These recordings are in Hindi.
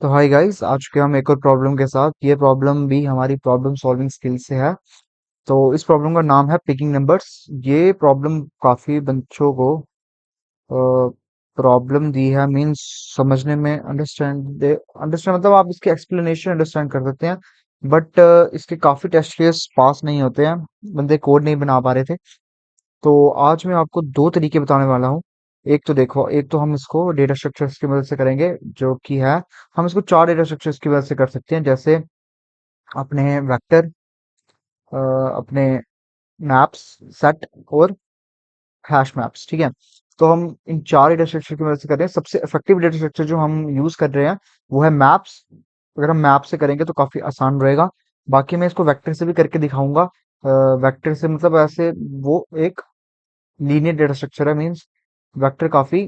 तो हाय गाइस, आ चुके हम एक और प्रॉब्लम के साथ। ये प्रॉब्लम भी हमारी प्रॉब्लम सॉल्विंग स्किल से है। तो इस प्रॉब्लम का नाम है पिकिंग नंबर्स। ये प्रॉब्लम काफी बच्चों को प्रॉब्लम दी है, मींस समझने में अंडरस्टैंड अंडरस्टैंड मतलब आप इसके एक्सप्लेनेशन अंडरस्टैंड कर सकते हैं। बट इसके काफी टेस्ट केस पास नहीं होते हैं, बंदे कोड नहीं बना पा रहे थे। तो आज मैं आपको दो तरीके बताने वाला हूँ। एक तो देखो, एक तो हम इसको डेटा स्ट्रक्चर्स की मदद से करेंगे, जो कि है हम इसको चार डेटा स्ट्रक्चर्स की मदद से कर सकते हैं। जैसे अपने वेक्टर, अपने मैप्स, सेट और हैश मैप्स। ठीक है, तो हम इन चार डेटा स्ट्रक्चर की मदद से कर रहे हैं। सबसे इफेक्टिव डेटा स्ट्रक्चर जो हम यूज कर रहे हैं वो है मैप्स। अगर हम मैप से करेंगे तो काफी आसान रहेगा। बाकी मैं इसको वेक्टर से भी करके दिखाऊंगा। वेक्टर से मतलब ऐसे वो एक लीनियर डेटा स्ट्रक्चर है, मीन्स वेक्टर काफी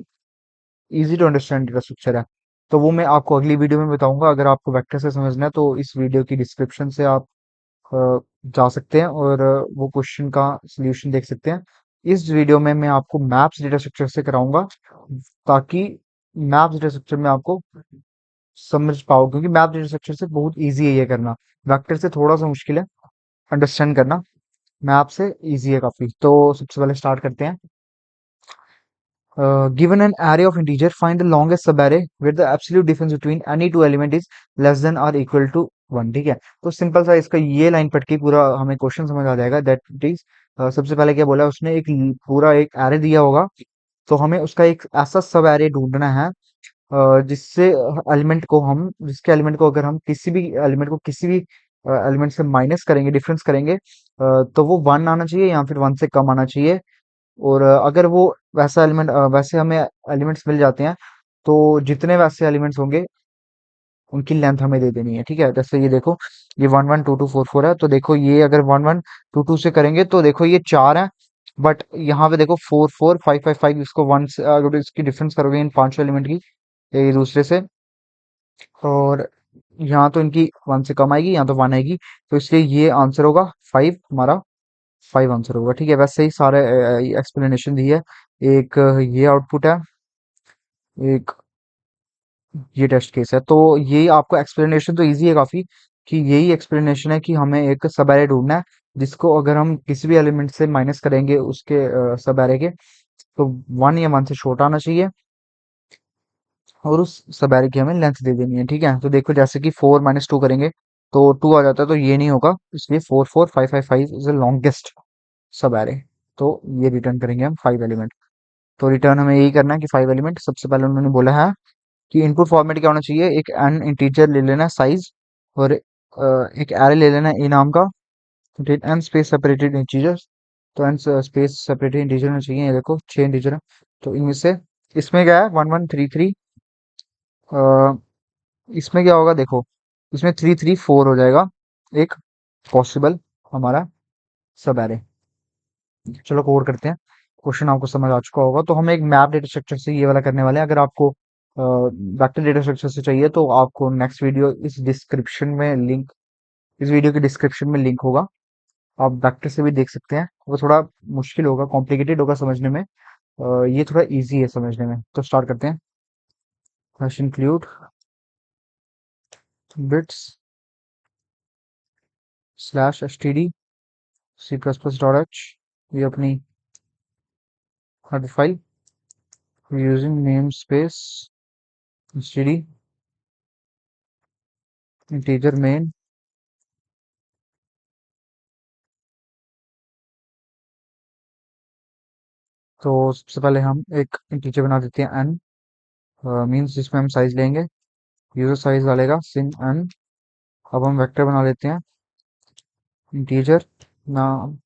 easy to understand data structure है। तो वो मैं आपको अगली वीडियो में बताऊंगा। अगर आपको वेक्टर से समझना है तो इस वीडियो की डिस्क्रिप्शन से आप अ, जा सकते हैं और वो क्वेश्चन का सॉल्यूशन देख सकते हैं। इस वीडियो में मैं आपको मैप्स डेटा स्ट्रक्चर से कराऊंगा, ताकि मैप्स डेटा स्ट्रक्चर में आपको समझ पाओ, क्योंकि मैप डेटा स्ट्रक्चर से बहुत इजी है ये करना। वेक्टर से थोड़ा सा मुश्किल है अंडरस्टैंड करना, मैप से इजी है काफी। तो सबसे पहले स्टार्ट करते हैं। Given an array of integer, find the longest subarray where the absolute difference between any two element is less than or equal to 1। ठीक है, तो सिंपल सा इसका ये लाइन पढ़ के पूरा हमें क्वेश्चन समझ आ जाएगा। दैट इट इज, सबसे पहले क्या बोला उसने, एक पूरा एक एरे दिया होगा, तो हमें उसका एक ऐसा सब एरे ढूंढना है जिससे एलिमेंट को हम जिसके एलिमेंट को अगर हम किसी भी एलिमेंट को किसी भी एलिमेंट से माइनस करेंगे, डिफरेंस करेंगे, तो वो वन आना चाहिए या फिर वन से कम आना चाहिए। और अगर वो वैसा एलिमेंट, वैसे हमें एलिमेंट्स मिल जाते हैं, तो जितने वैसे एलिमेंट्स होंगे उनकी लेंथ हमें दे देनी है। ठीक है, जैसे ये देखो, ये 1 1 2 2 4 4 है, तो देखो ये अगर 1 1 2 2 से करेंगे तो देखो ये चार है। बट यहाँ पे देखो 4 4 5 5 5, इसको वन से अगर इसकी डिफरेंस करोगे इन पांचों एलिमेंट की एक दूसरे से, और यहाँ तो इनकी वन से कम आएगी, यहाँ तो वन आएगी, तो इसलिए ये आंसर होगा फाइव। हमारा फाइव आंसर होगा। ठीक है, वैसे ही सारे एक्सप्लेनेशन दी है। एक ये आउटपुट है, एक ये टेस्ट केस है। तो ये आपको एक्सप्लेनेशन तो इजी है काफी, कि यही एक्सप्लेनेशन है कि हमें एक सब एरे ढूंढना है जिसको अगर हम किसी भी एलिमेंट से माइनस करेंगे उसके सब एरे के, तो वन या वन से छोटा आना चाहिए, और उस सब एरे की हमें लेंथ दे देनी है। ठीक है, तो देखो जैसे कि 4 - 2 करेंगे तो 2 आ जाता है, तो ये नहीं होगा, इसलिए 4 4 5 5 5 इज द लॉन्गेस्ट सब एरे। तो ये रिटर्न करेंगे हम 5 एलिमेंट। तो रिटर्न हमें यही करना है कि 5 एलिमेंट। सबसे पहले उन्होंने बोला है कि इनपुट फॉर्मेट क्या होना चाहिए, एक एन इंटीजर ले लेना है साइज, और एक एरे ले लेना है ए नाम का, एन स्पेस सेपरेटेड इंटीजर्स। तो एन स्पेस सेपरेटेड इंटीजर होना चाहिए। ये देखो 6 इंटीजर है, तो इनमें से इसमें क्या है 1 1 3 3, इसमें क्या होगा देखो, इसमें 3 3 4 हो जाएगा एक पॉसिबल हमारा सब एरे। चलो कोड करते हैं। क्वेश्चन आपको समझ आ चुका होगा। तो हम एक मैप डेटा स्ट्रक्चर से ये वाला करने वाले हैं। अगर आपको वेक्टर डेटा स्ट्रक्चर से चाहिए तो आपको नेक्स्ट वीडियो इस वीडियो के डिस्क्रिप्शन में लिंक होगा। आप वेक्टर से भी देख सकते हैं। वो थोड़ा मुश्किल होगा, कॉम्प्लिकेटेड होगा समझने में। ये थोड़ा इजी है समझने में। तो स्टार्ट करते हैं। Hash include bits slash std c++ .h, ये अपनी header file, using name space std integer main. तो सबसे पहले हम एक इंटीजर बना देते हैं n, मीन्स जिसमें हम साइज लेंगे, यूजर साइज डालेगा सिन n। अब हम वेक्टर बना लेते हैं इंटीजर नाम,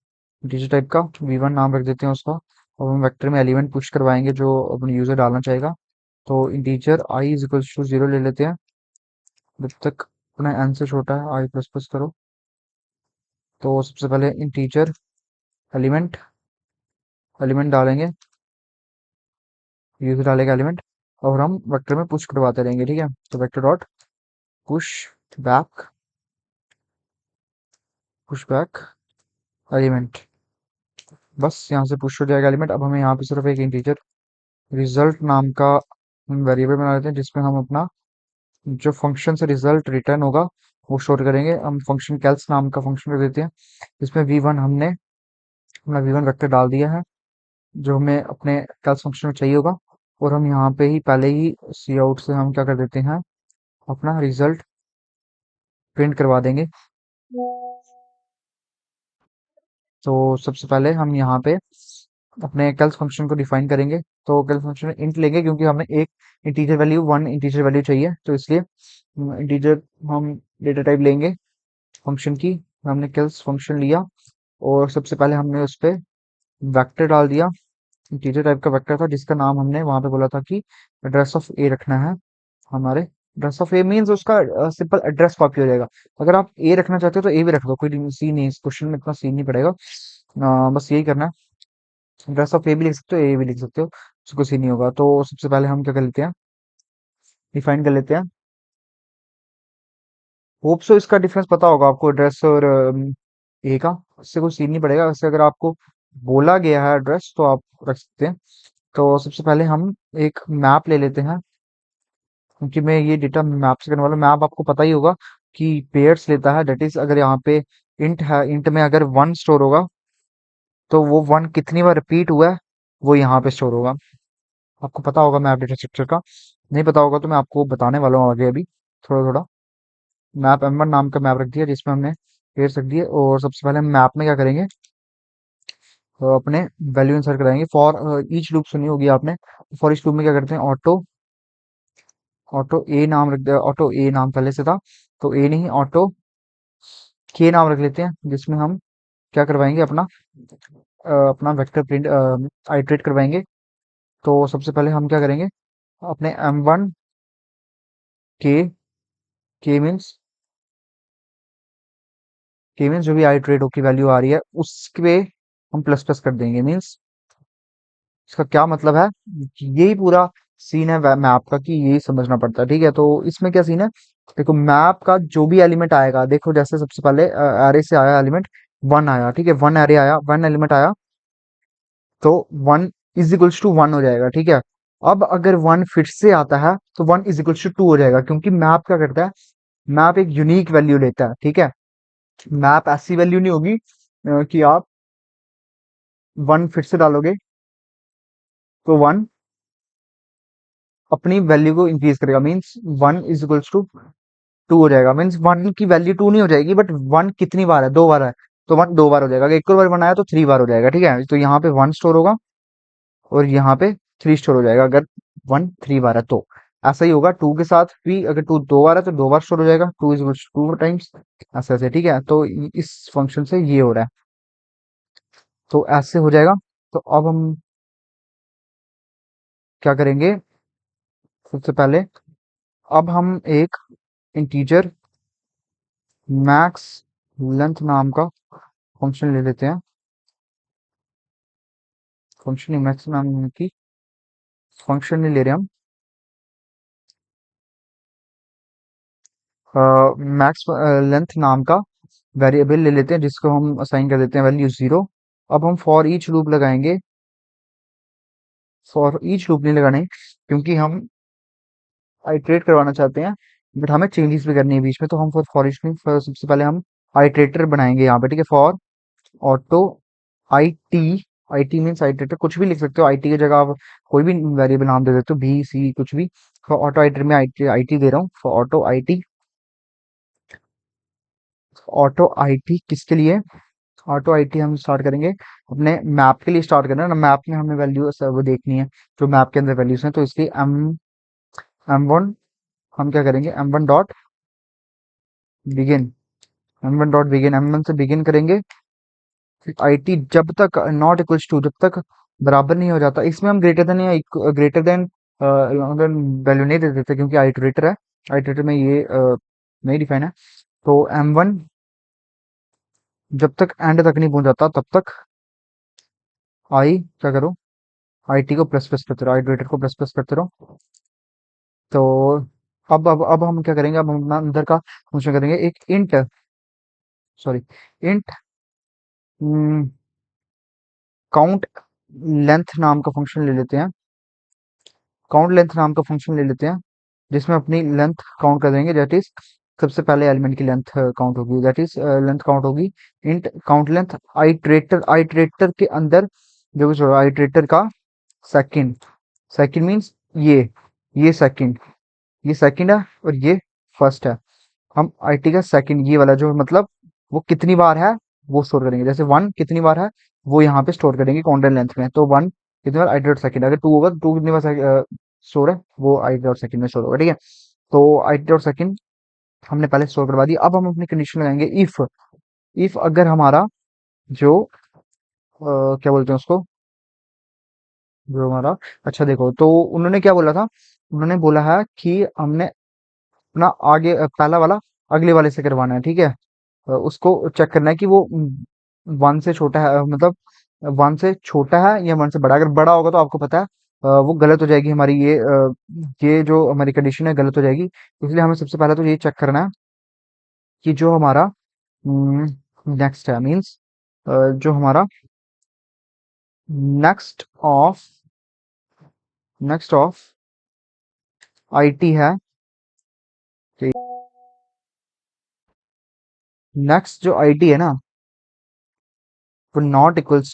इंटीजर टाइप का v1 नाम रख देते हैं उसका। अब हम वेक्टर में एलिमेंट पुश करवाएंगे जो अपने यूजर डालना चाहेगा। तो integer i is equal to 0 ले लेते हैं, जब तक अपना n से छोटा है, i प्लस प्लस करो। तो सबसे पहले इंटीजर एलिमेंट एलिमेंट डालेंगे, यूजर डालेगा एलिमेंट, और हम वेक्टर में पुश करवाते रहेंगे। ठीक है, तो vector dot push back, push back element, बस यहाँ से पुश हो जाएगा एलिमेंट। अब हमें यहाँ पे सिर्फ एक इंटीजर रिजल्ट नाम का वेरिएबल बना लेते हैं, जिसमें हम अपना जो फंक्शन से रिजल्ट रिटर्न होगा वो स्टोर करेंगे। हम फंक्शन कैल्स नाम का फंक्शन कर देते हैं। इसमें वी वन हमने अपना वी वन वेक्टर डाल दिया है जो हमें अपने कैल्स फंक्शन में चाहिए होगा। और हम यहाँ पे ही पहले ही सी आउट से हम क्या कर देते हैं, अपना रिजल्ट प्रिंट करवा देंगे। तो सबसे पहले हम यहाँ पे अपने कैल्स फंक्शन को डिफाइन करेंगे। तो कैल्स फंक्शन में इंट लेंगे क्योंकि हमें एक integer value, one integer value चाहिए, तो इसलिए इंटीजर हम डेटा टाइप लेंगे फंक्शन की। हमने कैल्स फंक्शन लिया और सबसे पहले हमने उस पे वेक्टर डाल दिया। इंटीजर टाइप का वेक्टर था जिसका नाम हमने वहां पे बोला था कि एड्रेस ऑफ ए रखना है हमारे। एड्रेस ऑफ ए मीन्स उसका सिंपल एड्रेस कॉपी हो जाएगा। अगर आप ए रखना चाहते हो तो ए भी रख दो, कोई सी नहीं, इस क्वेश्चन में इतना सीन नहीं पड़ेगा। बस यही करना है। एड्रेस ऑफ ए भी लिख सकते हो, ए भी लिख सकते हो, उसको सीन नहीं होगा। तो सबसे पहले हम क्या कर लेते हैं, डिफाइन कर लेते हैं। होप सो इसका डिफरेंस पता होगा आपको, एड्रेस और ए का। इससे कोई सीन नहीं पड़ेगा। वैसे अगर आपको बोला गया है एड्रेस तो आप रख सकते हैं। तो सबसे पहले हम एक मैप ले लेते हैं क्योंकि मैं ये डेटा मैप से करने वाला हूँ। मैप आपको पता ही होगा कि पेयर्स लेता है। दैट इज अगर यहाँ पे इंट है, इंट में अगर वन स्टोर होगा तो वो वन कितनी बार रिपीट हुआ है वो यहाँ पे स्टोर होगा। आपको पता होगा मैप डेटा स्ट्रक्चर का। नहीं पता होगा तो मैं आपको बताने वाला हूँ आगे अभी थोड़ा थोड़ा। मैप एम वन नाम का मैप रख दिया जिसमें हमने पेयर्स रख दिए। और सबसे पहले हम मैप में क्या करेंगे, अपने वैल्यू इंसर्ट कराएंगे। फॉर ईच लूप सुनी होगी आपने। फॉर ईच लूप में क्या करते हैं, ऑटो ऑटो ए नाम रख दिया। ऑटो ए नाम पहले से था तो ए नहीं, ऑटो के नाम रख लेते हैं जिसमें हम क्या करवाएंगे, अपना वेक्टर प्रिंट आइट्रेट करवाएंगे। तो सबसे पहले हम क्या करेंगे, अपने M1 के के मीन्स जो भी आइट्रेट की वैल्यू आ रही है उस पे हम प्लस प्लस कर देंगे। मीन्स इसका क्या मतलब है, कि यही पूरा सीन है मैप का, कि यही समझना पड़ता है। ठीक है, तो इसमें क्या सीन है, देखो मैप का जो भी एलिमेंट आएगा, देखो जैसे सबसे पहले एरे से आया एलिमेंट वन आया, ठीक है, वन एरे आया, वन एलिमेंट आया, तो one is equals to one हो जाएगा। ठीक है, अब अगर वन फिर से आता है तो one is equals to two हो जाएगा, क्योंकि मैप क्या करता है, मैप एक यूनिक वैल्यू लेता है। ठीक है, मैप ऐसी वैल्यू नहीं होगी कि आप वन फिर से डालोगे तो वन अपनी वैल्यू को इंक्रीज करेगा। Means one is equals to two हो जाएगा। मीन्स वन की वैल्यू टू नहीं हो जाएगी, बट वन कितनी बार है, दो बार है, तो वन दो बार हो जाएगा। अगर एक और बार वन आया तो थ्री बार हो जाएगा। ठीक है, तो यहाँ पे वन स्टोर होगा और यहाँ पे थ्री स्टोर हो जाएगा अगर वन थ्री बार है तो। ऐसा ही होगा टू के साथ भी, अगर टू दो बार है तो दो बार स्टोर हो जाएगा, टू इज टू टाइम्स, ऐसे ऐसे। ठीक है, तो इस फंक्शन से ये हो रहा है, तो ऐसे हो जाएगा। तो अब हम क्या करेंगे, सबसे पहले अब हम एक इंटीजर मैक्स लेंथ नाम का फंक्शन ले लेते हैं। फंक्शन मैक्स नाम की फंक्शन नहीं ले रहे हम, मैक्स लेंथ नाम का वेरिएबल ले लेते हैं जिसको हम असाइन कर देते हैं वैल्यू जीरो। अब हम फॉर ईच लूप लगाएंगे। फॉर ईच लूप नहीं लगाने क्योंकि हम आइट्रेट करवाना चाहते हैं, बट हमें चेंजेस भी करनी है बीच में। तो हम फॉर ईच लूप सबसे पहले हम आइट्रेटर बनाएंगे यहाँ पे। ठीक है, for auto I T, I T means iterator, कुछ भी लिख सकते हो। आई टी की जगह आप कोई भी वेरिएबल नाम दे देते हो, बी सी कुछ भी। फॉर ऑटो आइट्रेटर में आई टी दे रहा हूँ, for auto I T. Auto I T किसके लिए, ऑटो आई टी हम स्टार्ट करेंगे अपने मैप के लिए स्टार्ट करना है ना। मैप में हमें वैल्यू वो देखनी है जो मैप के अंदर वैल्यूज हैं, तो इसलिए एम वन हम क्या करेंगे, M one dot begin, M one से बिगिन करेंगे। आई टी जब तक नॉट इक्वल्स टू, जब तक बराबर नहीं हो जाता, इसमें हम ग्रेटर देन या ग्रेटर देन वैल्यू नहीं दे देते क्योंकि आइटरेटर है। आइटरेटर में ये नहीं डिफाइन है। तो एम वन जब तक एंड तक नहीं पहुंच जाता तब तक आई क्या करो, आई टी को प्लस प्लस करते रहो, आइटरेटर को प्लस प्लस करते रहो। तो अब हम क्या करेंगे, अब हम अपना अंदर का फंक्शन करेंगे एक int, sorry, int count length नाम का फंक्शन ले लेते हैं। काउंट लेंथ नाम का फंक्शन ले लेते हैं जिसमें अपनी लेंथ काउंट कर देंगे, दैट इज सबसे पहले एलिमेंट की लेंथ काउंट होगी, दैट इज लेंथ काउंट होगी int count length iterator. Iterator के अंदर जो कुछ होगा, आइट्रेटर का सेकंड, सेकंड मींस ये सेकंड, ये सेकंड है और ये फर्स्ट है। हम आईटी का सेकंड ये वाला जो मतलब वो कितनी बार है वो स्टोर करेंगे, जैसे वन कितनी बार है वो यहाँ पे स्टोर करेंगे काउंटेंट लेंथ में, तो वन कितनी बार आई डॉट सेकंड, अगर टू होगा तो टू कितनी बार स्टोर है वो आई डॉट सेकंड में स्टोर होगा, ठीक है। तो आई डॉट सेकंड हमने पहले स्टोर करवा दी। अब हम अपनी कंडीशन लगाएंगे इफ अगर हमारा जो क्या बोलते हैं उसको, जो हमारा, अच्छा देखो तो उन्होंने क्या बोला था, उन्होंने बोला है कि हमने अपना आगे पहला वाला अगले वाले से करवाना है, ठीक है। उसको चेक करना है कि वो वन से छोटा है, मतलब वन से छोटा है या वन से बड़ा। अगर बड़ा होगा तो आपको पता है वो गलत हो जाएगी हमारी ये जो हमारी कंडीशन है गलत हो जाएगी। इसलिए हमें सबसे पहले तो ये चेक करना है कि जो हमारा नेक्स्ट है, मीन्स जो हमारा next of next of IT है, नेक्स्ट जो आईटी है ना वो not equals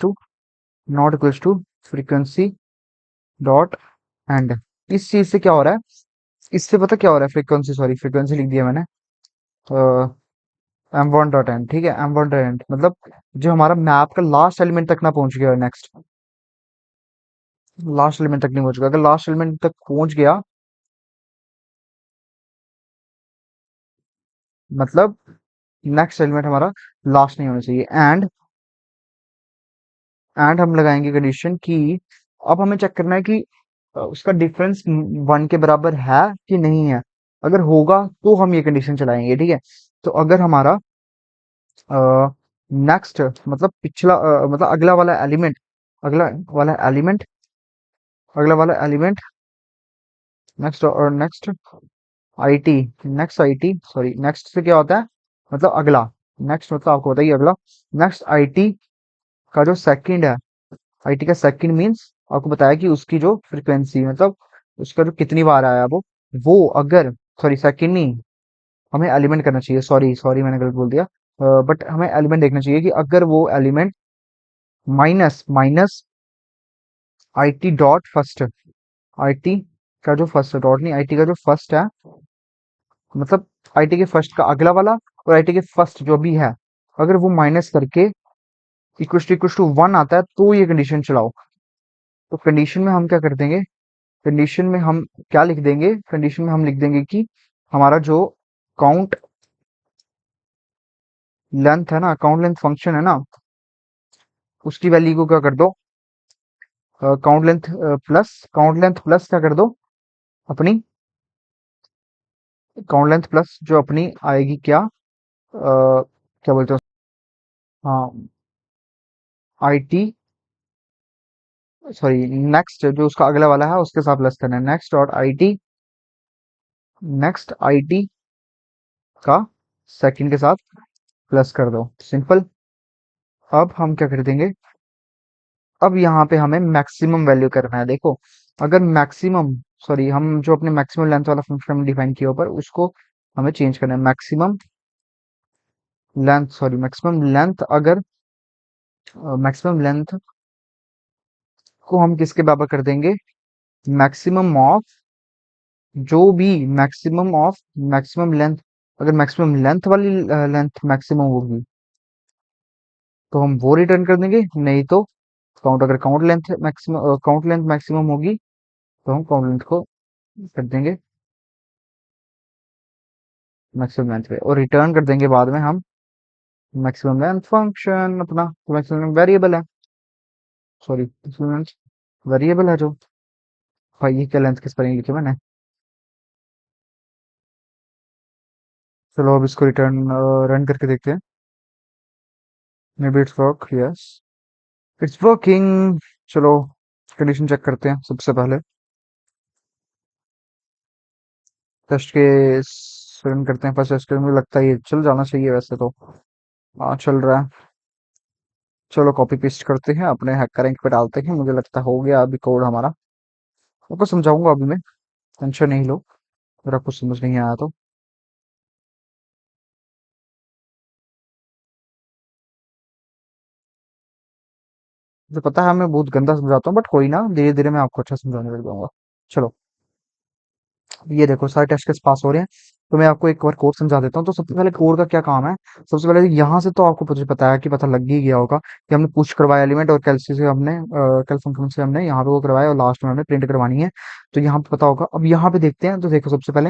to frequency dot end. इस चीज से क्या हो रहा है, इससे पता क्या हो रहा है, फ्रीक्वेंसी, सॉरी फ्रीक्वेंसी लिख दिया मैंने, एम वन डॉट एन, ठीक है। एम वन डॉट एन मतलब जो हमारा मैप का लास्ट एलिमेंट तक ना पहुंच गया, नेक्स्ट लास्ट एलिमेंट तक नहीं पहुंच गया। अगर लास्ट एलिमेंट तक पहुंच गया मतलब नेक्स्ट एलिमेंट हमारा लास्ट नहीं होना चाहिए। एंड हम लगाएंगे कंडीशन कि अब हमें चेक करना है कि उसका डिफरेंस वन के बराबर है कि नहीं है। अगर होगा तो हम ये कंडीशन चलाएंगे, ठीक है। तो अगर हमारा नेक्स्ट मतलब पिछला मतलब अगला वाला एलिमेंट अगला वाला एलिमेंट नेक्स्ट और next IT, next IT sorry next से क्या होता है मतलब अगला, नेक्स्ट मतलब आपको बताइए अगला, नेक्स्ट आईटी का जो सेकंड है, आईटी का सेकंड मींस आपको बताया कि उसकी जो फ्रीक्वेंसी मतलब उसका जो कितनी बार आया वो अगर, सॉरी सेकंड नहीं, हमें एलिमेंट करना चाहिए, सॉरी सॉरी मैंने गलत बोल दिया। बट हमें एलिमेंट देखना चाहिए कि अगर वो element minus minus IT dot first, IT का जो फर्स्ट डॉट नहीं, आईटी का जो फर्स्ट है मतलब आईटी के फर्स्ट का अगला वाला और आईटी के फर्स्ट जो भी है, अगर वो माइनस करके इक्वल टू वन आता है तो ये कंडीशन चलाओ। तो कंडीशन में हम क्या कर देंगे, कंडीशन में हम क्या लिख देंगे, कंडीशन में हम लिख देंगे कि हमारा जो काउंट लेंथ है ना, काउंट लेंथ फंक्शन है ना, उसकी वैल्यू को क्या कर दो, काउंट लेंथ प्लस क्या कर दो अपनी, काउंट लेंथ प्लस जो अपनी आएगी क्या क्या बोलते हैं हाँ आईटी, सॉरी नेक्स्ट जो उसका अगला वाला है उसके साथ प्लस करना है, नेक्स्ट आईटी का सेकंड के साथ प्लस कर दो, सिंपल। अब हम क्या कर देंगे, अब यहाँ पे हमें मैक्सिमम वैल्यू करना है, देखो अगर मैक्सिमम, सॉरी हम जो अपने मैक्सिमम लेंथ वाला फंक्शन डिफाइन किया ऊपर उसको हमें चेंज करना है, मैक्सिमम लेंथ अगर मैक्सिमम लेंथ को हम किसके बराबर कर देंगे, मैक्सिमम ऑफ जो भी मैक्सिमम लेंथ, अगर मैक्सिमम लेंथ वाली लेंथ मैक्सिमम होगी तो हम वो रिटर्न कर देंगे, नहीं तो अगर काउंट लेंथ मैक्सिमम होगी तो हम काउंट लेंथ को कर देंगे मैक्सिमम लेंथ पे और रिटर्न कर देंगे बाद में हम मैक्सिमम लेंथ फंक्शन अपना, मैक्सिमम वेरिएबल है, सॉरी मैक्सिमम वेरिएबल है जो, भाई ये क्या लेंथ किस पर लिखी मैंने, चलो अब इसको रिटर्न रन करके देखते हैं, may be it's work, yes it's working. चलो कंडीशन चेक करते हैं सबसे पहले, टेस्ट के रन करते हैं फर्स्ट टेस्ट के, मुझे लगता है ये चल जाना चाहिए वैसे तो, हाँ चल रहा है। चलो कॉपी पेस्ट करते हैं अपने हैकर रैंक पे डालते हैं, मुझे लगता हो गया अभी कोड हमारा, आपको समझाऊंगा अभी मैं, टेंशन नहीं लो। अगर आपको समझ नहीं आया तो। मुझे पता है मैं बहुत गंदा समझाता हूँ, बट कोई ना, धीरे धीरे मैं आपको अच्छा समझाने लग जाऊंगा। चलो, ये देखो सारे टेस्ट केस पास हो रहे हैं। तो मैं आपको एक बार कोड समझा देता हूँ। तो सबसे पहले कोड का क्या काम है? सबसे पहले यहाँ से तो आपको मुझे पता है कि पता लग ही गया होगा कि हमने पुश करवाया एलिमेंट, और कैलसी से हमने कैल फंक्शन से हमने यहाँ पे वो करवाया, और लास्ट में हमने प्रिंट करवानी है। तो यहाँ पे पता होगा। अब यहाँ पे देखते हैं। तो देखो सबसे पहले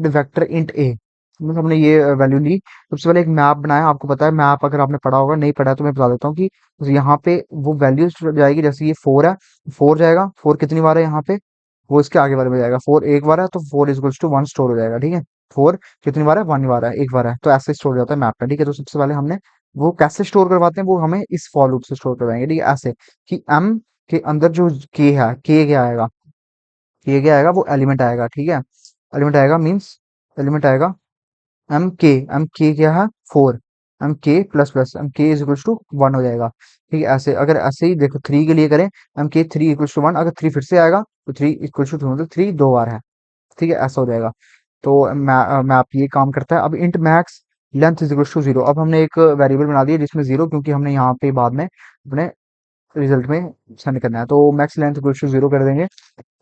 वेक्टर इंट ए, मतलब हमने ये वैल्यू ली। सबसे पहले एक मैप बनाया। आपको पता है मैप, अगर आपने पढ़ा होगा, नहीं पढ़ा है तो मैं बता देता हूँ कि यहाँ पे वो वैल्यू जाएगी। जैसे ये 4 है, 4 जाएगा। 4 कितनी बार है यहाँ पे? वो इसके आगे बार में जाएगा। 4 एक बार है तो 4 इक्वल्स टू 1 स्टोर हो जाएगा। ठीक है, 4 कितनी बार है? 1 बार है, एक बार है, तो ऐसे स्टोर हो जाता है मैप में। ठीक है, तो सबसे पहले हमने वो कैसे स्टोर करवाते हैं, वो हमें इस फॉर लूप से स्टोर करवाएंगे। ठीक है, ऐसे कि एम के अंदर जो के है, के क्या आएगा? के क्या आएगा? वो एलिमेंट आएगा। ठीक है, एलिमेंट आएगा मीन्स एलिमेंट आएगा एम के। एम के क्या है? 4। एम के प्लस प्लस एम के इज इक्वल्स टू 1 हो जाएगा। ठीक है, ऐसे अगर ऐसे ही देखो 3 के लिए करें, एम के 3 इक्वल्स टू 1, अगर 3 फिर से आएगा तो 3 इक्वल्स टू 2, मतलब 3 दो बार है। ठीक है, ऐसा हो जाएगा। तो मैप ये काम करता है। अब int max length is equals to 0। अब हमने एक वेरिएबल बना दिया जिसमें 0, क्योंकि हमने यहाँ पे बाद में अपने रिजल्ट में सेंड करना है। तो मैक्स लेंथ इक्वल्स टू 0 कर देंगे।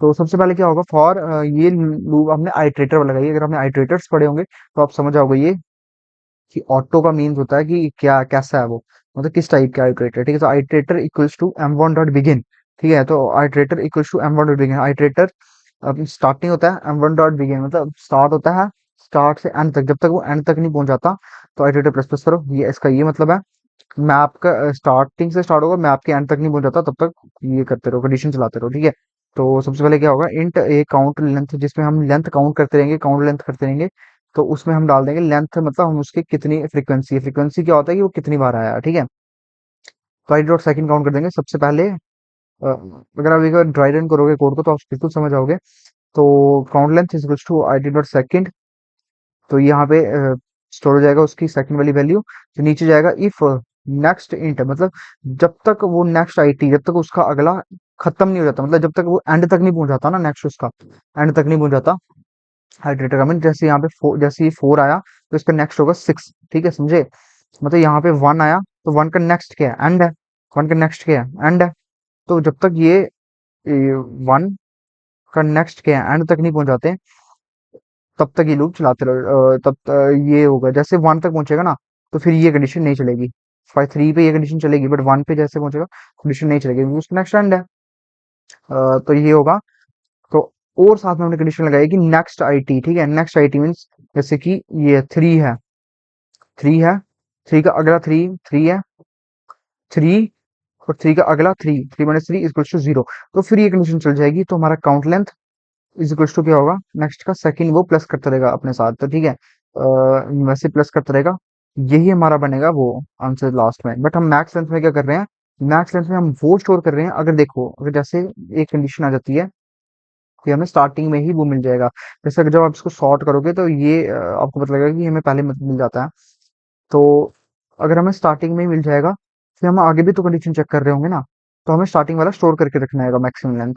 तो सबसे पहले क्या होगा? फॉर ये लूप हमने आइट्रेटर वाला लगाई। अगर हमने आइट्रेटर्स पढ़े होंगे तो आप समझ जाओगे ये कि ऑटो का मीन्स होता है कि क्या कैसा है वो, मतलब किस टाइप का आइट्रेटर। ठीक है, तो iterator equals to m1 dot begin. ठीक है, तो iterator equals to m1 dot begin. Iterator अब स्टार्टिंग होता है m1 डॉट बिगिन, मतलब स्टार्ट होता है स्टार्ट से एंड तक, जब तक वो एंड तक नहीं पहुंच जाता तो आइट्रेटर प्लस प्लस करो। ये इसका ये मतलब है। मैप का स्टार्टिंग से स्टार्ट होगा, मैप के एंड तक नहीं पहुंच जाता तब तक ये करते रहो, कंडीशन चलाते रहो। ठीक है, तो सबसे पहले क्या होगा? इंट ए काउंट लेंथ, जिसमें हम लेंथ काउंट करते रहेंगे, काउंट लेंथ करते रहेंगे। तो उसमें हम डाल देंगे लेंथ, मतलब हम उसकी कितनी फ्रीक्वेंसी है। फ्रीक्वेंसी क्या होता है कि वो कितनी बार आया। ठीक है, तो आई डॉट सेकंड काउंट कर देंगे सबसे पहले। अगर आप एक बार ड्राई रन करोगे कोड को तो आप बिल्कुल समझ जाओगे। तो count length is equals to I D dot second. तो यहाँ पे स्टोर हो जाएगा उसकी सेकंड वाली वैल्यू। तो नीचे जाएगा इफ नेक्स्ट इंट, मतलब जब तक वो नेक्स्ट आईटी, जब तक उसका अगला खत्म नहीं हो जाता, मतलब जब तक वो एंड तक नहीं पहुंच जाता ना, नेक्स्ट उसका एंड तक नहीं पहुंच जाता। हाइड्रेटर का मीन जैसे यहाँ पे जैसे ये 4 आया तो इसका नेक्स्ट होगा 6। ठीक है, समझे? मतलब यहाँ पे 1 आया तो 1 का नेक्स्ट क्या है? एंड है। 1 का नेक्स्ट क्या है? एंड है। तो जब तक ये 1 का नेक्स्ट क्या है एंड तक नहीं पहुंच जाते, तब तक ये लूप चलाते रहो। ये होगा जैसे 1 तक पहुंचेगा ना, तो फिर ये कंडीशन नहीं चलेगी। 3 पे ये कंडीशन चलेगी, बट 1 पे जैसे पहुंचेगा कंडीशन नहीं चलेगी, क्योंकि उसका नेक्स्ट एंड है। तो ये होगा। तो और साथ में हमने कंडीशन लगाई कि नेक्स्ट आईटी। ठीक है, नेक्स्ट आईटी मीन्स जैसे कि ये 3 है, 3 है, 3 का अगला 3, 3 है, 3, और 3 का अगला 3, 3 माइनस 3 इक्वल्स टू 0। तो फिर ये कंडीशन चल जाएगी। तो हमारा count length is equals to क्या होगा? नेक्स्ट का सेकंड वो प्लस करता रहेगा अपने साथ। तो ठीक है, वैसे प्लस करता रहेगा। यही हमारा बनेगा वो आंसर लास्ट में। बट हम मैक्स लेंथ में क्या कर रहे हैं? मैक्स लेंथ में हम वो स्टोर कर रहे हैं, अगर देखो, अगर जैसे एक कंडीशन आ जाती है कि हमें स्टार्टिंग में ही वो मिल जाएगा। जैसे अगर जब आप इसको सॉर्ट करोगे तो ये आपको पता लगेगा कि हमें पहले मिल जाता है। तो अगर हमें स्टार्टिंग में ही मिल जाएगा, फिर हम आगे भी तो कंडीशन चेक कर रहे होंगे ना, तो हमें स्टार्टिंग वाला स्टोर करके रखना है मैक्सिमम लेंथ,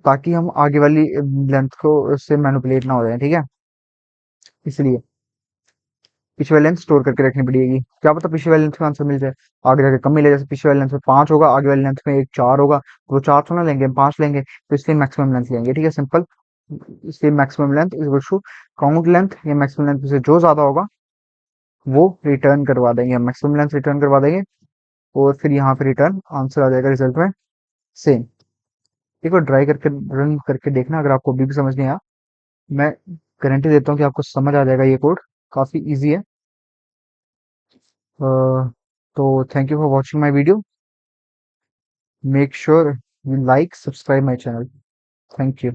ताकि हम आगे वाली लेंथ को से मैनिपुलेट ना हो जाए। ठीक है, इसलिए पिछले वाली लेंथ स्टोर करके रखनी पड़ेगी। क्या पता पिछले वाली लेंथ का आंसर मिल जाए, आगे जाके कम मिले। जैसे पिछले वाली लेंथ में 5 होगा, आगे वाली लेंथ में एक 4 होगा, तो वो 4 तो ना लेंगे, हम 5 लेंगे, तो इसलिए मैक्सिमम लेंथ लेंगे। ठीक है, सिंपल। इसलिए maximum length is to count length, या मैक्सिमम लेंथ से जो ज्यादा होगा वो रिटर्न करवा देंगे, हम मैक्सिमम लेंथ रिटर्न करवा देंगे। और फिर यहाँ पे रिटर्न आंसर आ जाएगा रिजल्ट में सेम। एक बार ट्राई करके रन करके देखना, अगर आपको अभी भी समझ नहीं आया। मैं गारंटी देता हूँ कि आपको समझ आ जाएगा। ये कोड काफी इजी है। तो thank you for watching my video. Make sure you like subscribe my channel. Thank you.